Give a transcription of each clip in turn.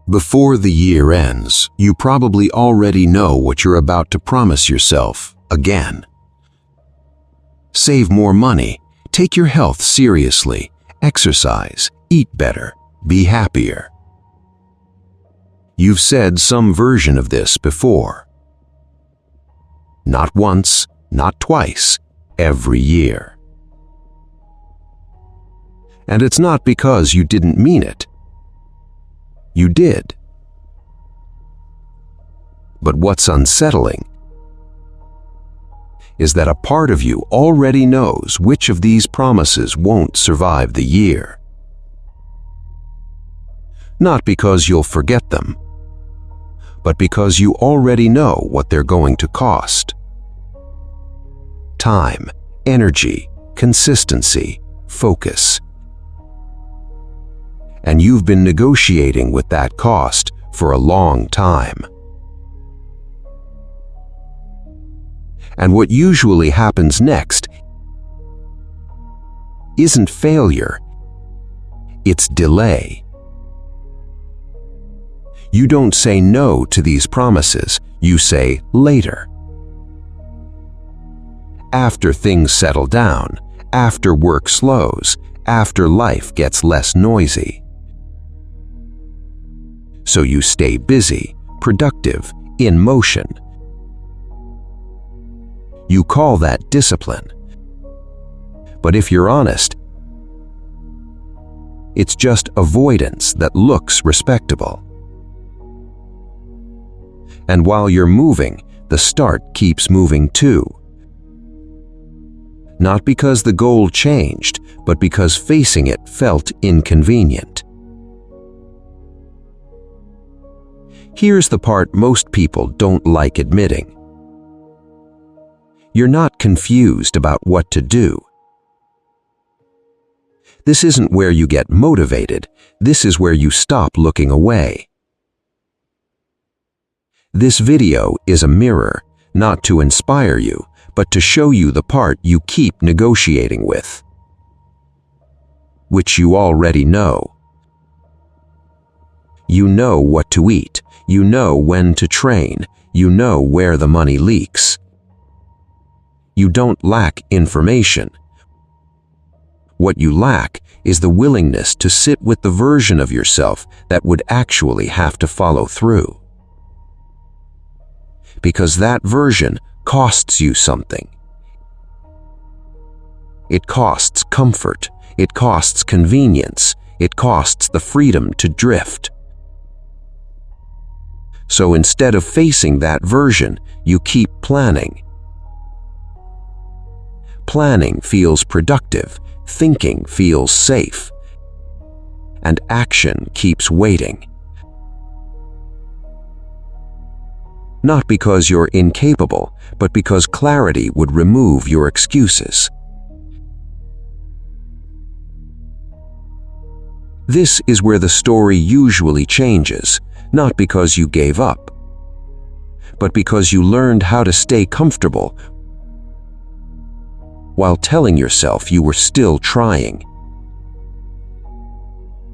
Before the year ends, you probably already know what you're about to promise yourself again. Save more money, take your health seriously, exercise, eat better, be happier. You've said some version of this before. Not once, not twice, every year. And it's not because you didn't mean it. You did. But what's unsettling is that a part of you already knows which of these promises won't survive the year. Not because you'll forget them, but because you already know what they're going to cost. Time, energy, consistency, focus. And you've been negotiating with that cost for a long time. And what usually happens next isn't failure, it's delay. You don't say no to these promises, you say later. After things settle down, after work slows, after life gets less noisy. So you stay busy, productive, in motion. You call that discipline. But if you're honest, it's just avoidance that looks respectable. And while you're moving, the start keeps moving too. Not because the goal changed, but because facing it felt inconvenient. Here's the part most people don't like admitting. You're not confused about what to do. This isn't where you get motivated, this is where you stop looking away. This video is a mirror, not to inspire you, but to show you the part you keep negotiating with, which you already know. You know what to eat, you know when to train, you know where the money leaks. You don't lack information. What you lack is the willingness to sit with the version of yourself that would actually have to follow through. Because that version costs you something. It costs comfort, it costs convenience, it costs the freedom to drift. So instead of facing that version, you keep planning. Planning feels productive, thinking feels safe, and action keeps waiting. Not because you're incapable, but because clarity would remove your excuses. This is where the story usually changes, not because you gave up, but because you learned how to stay comfortable while telling yourself you were still trying.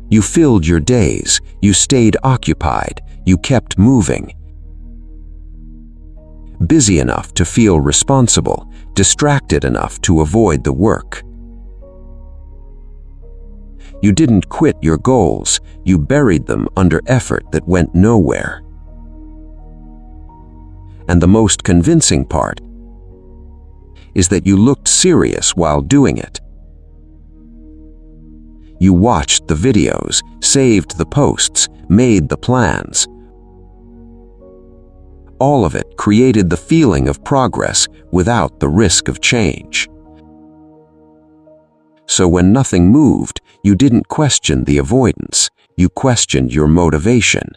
You filled your days, you stayed occupied, you kept moving. Busy enough to feel responsible, distracted enough to avoid the work. You didn't quit your goals, you buried them under effort that went nowhere. And the most convincing part is that you looked serious while doing it. You watched the videos, saved the posts, made the plans. All of it created the feeling of progress without the risk of change. So when nothing moved, you didn't question the avoidance, you questioned your motivation.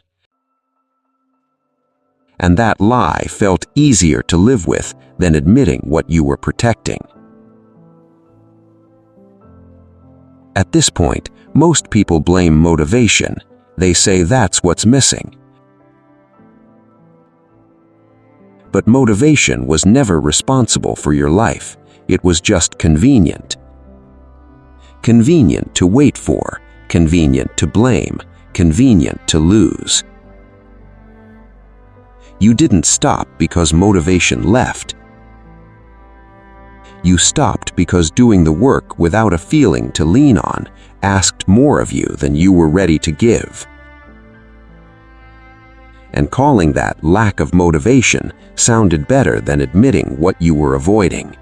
And that lie felt easier to live with than admitting what you were protecting. At this point, most people blame motivation. They say that's what's missing. But motivation was never responsible for your life. It was just convenient. Convenient to wait for, convenient to blame, convenient to lose. You didn't stop because motivation left. You stopped because doing the work without a feeling to lean on asked more of you than you were ready to give. And calling that lack of motivation sounded better than admitting what you were avoiding.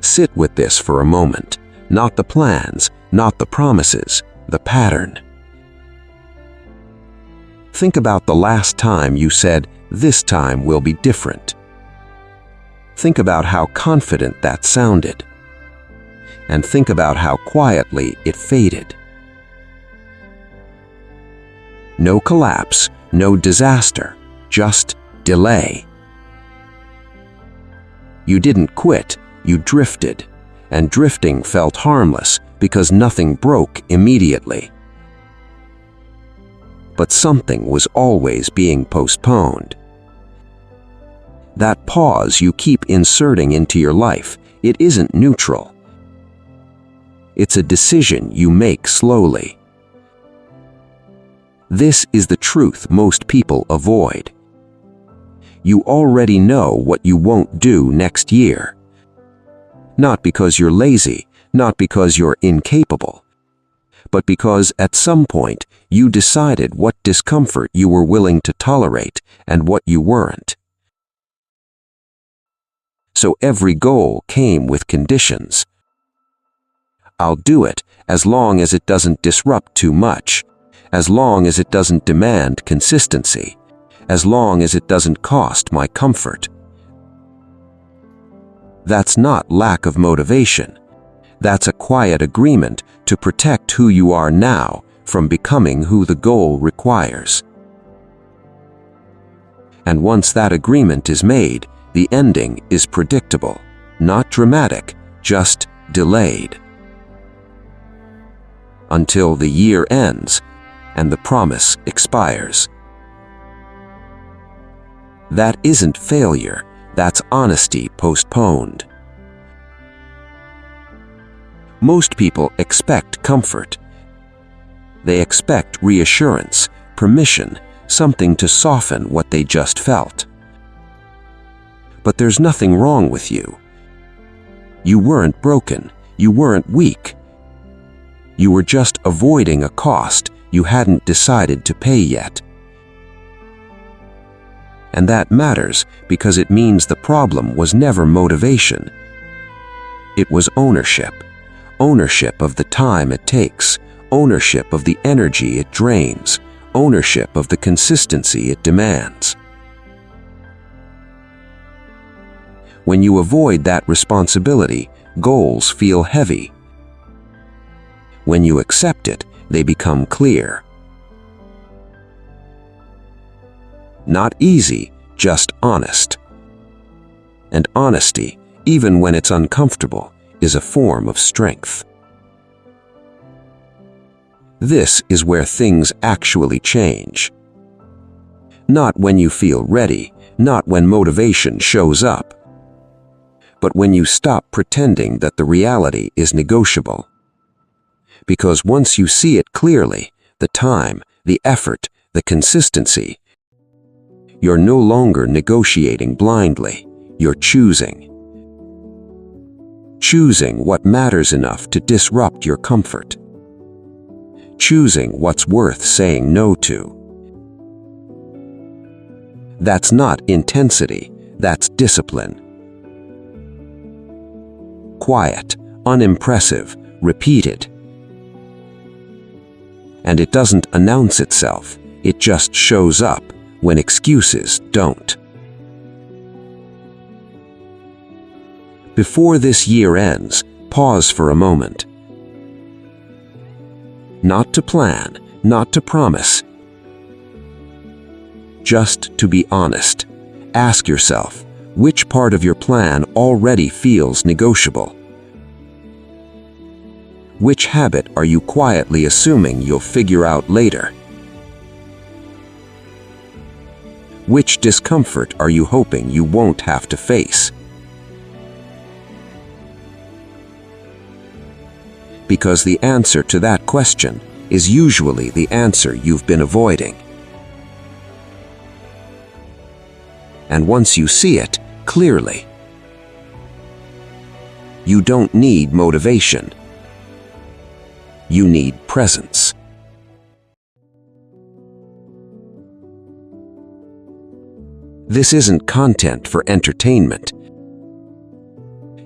Sit with this for a moment. Not the plans, not the promises, the pattern. Think about the last time you said, "This time will be different." Think about how confident that sounded. And think about how quietly it faded. No collapse, no disaster, just delay. You didn't quit, you drifted, and drifting felt harmless because nothing broke immediately. But something was always being postponed. That pause you keep inserting into your life, it isn't neutral. It's a decision you make slowly. This is the truth most people avoid. You already know what you won't do next year. Not because you're lazy, not because you're incapable, but because at some point you decided what discomfort you were willing to tolerate and what you weren't. So every goal came with conditions. I'll do it as long as it doesn't disrupt too much, as long as it doesn't demand consistency, as long as it doesn't cost my comfort. That's not lack of motivation. That's a quiet agreement to protect who you are now from becoming who the goal requires. And once that agreement is made, the ending is predictable, not dramatic, just delayed. Until the year ends and the promise expires. That isn't failure, that's honesty postponed. Most people expect comfort. They expect reassurance, permission, something to soften what they just felt. But there's nothing wrong with you. You weren't broken, you weren't weak. You were just avoiding a cost you hadn't decided to pay yet. And that matters because it means the problem was never motivation. It was ownership. Ownership of the time it takes, ownership of the energy it drains, ownership of the consistency it demands. When you avoid that responsibility, goals feel heavy. When you accept it, they become clear. Not easy, just honest. And honesty, even when it's uncomfortable, is a form of strength. This is where things actually change. Not when you feel ready, not when motivation shows up, but when you stop pretending that the reality is negotiable. Because once you see it clearly, the time, the effort, the consistency, you're no longer negotiating blindly, you're choosing. Choosing what matters enough to disrupt your comfort. Choosing what's worth saying no to. That's not intensity, that's discipline. Quiet, unimpressive, repeated. And it doesn't announce itself, it just shows up when excuses don't. Before this year ends, pause for a moment. Not to plan, not to promise. Just to be honest. Ask yourself, which part of your plan already feels negotiable? Which habit are you quietly assuming you'll figure out later? Which discomfort are you hoping you won't have to face? because the answer to that question is usually the answer you've been avoiding. And once you see it clearly, you don't need motivation. You need presence. This isn't content for entertainment.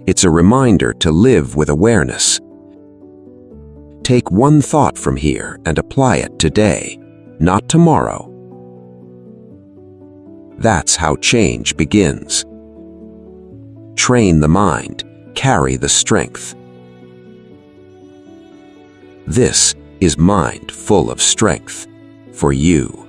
It's a reminder to live with awareness. Take one thought from here and apply it today, not tomorrow. That's how change begins. Train the mind, carry the strength. This is Mind Full of Strength for you.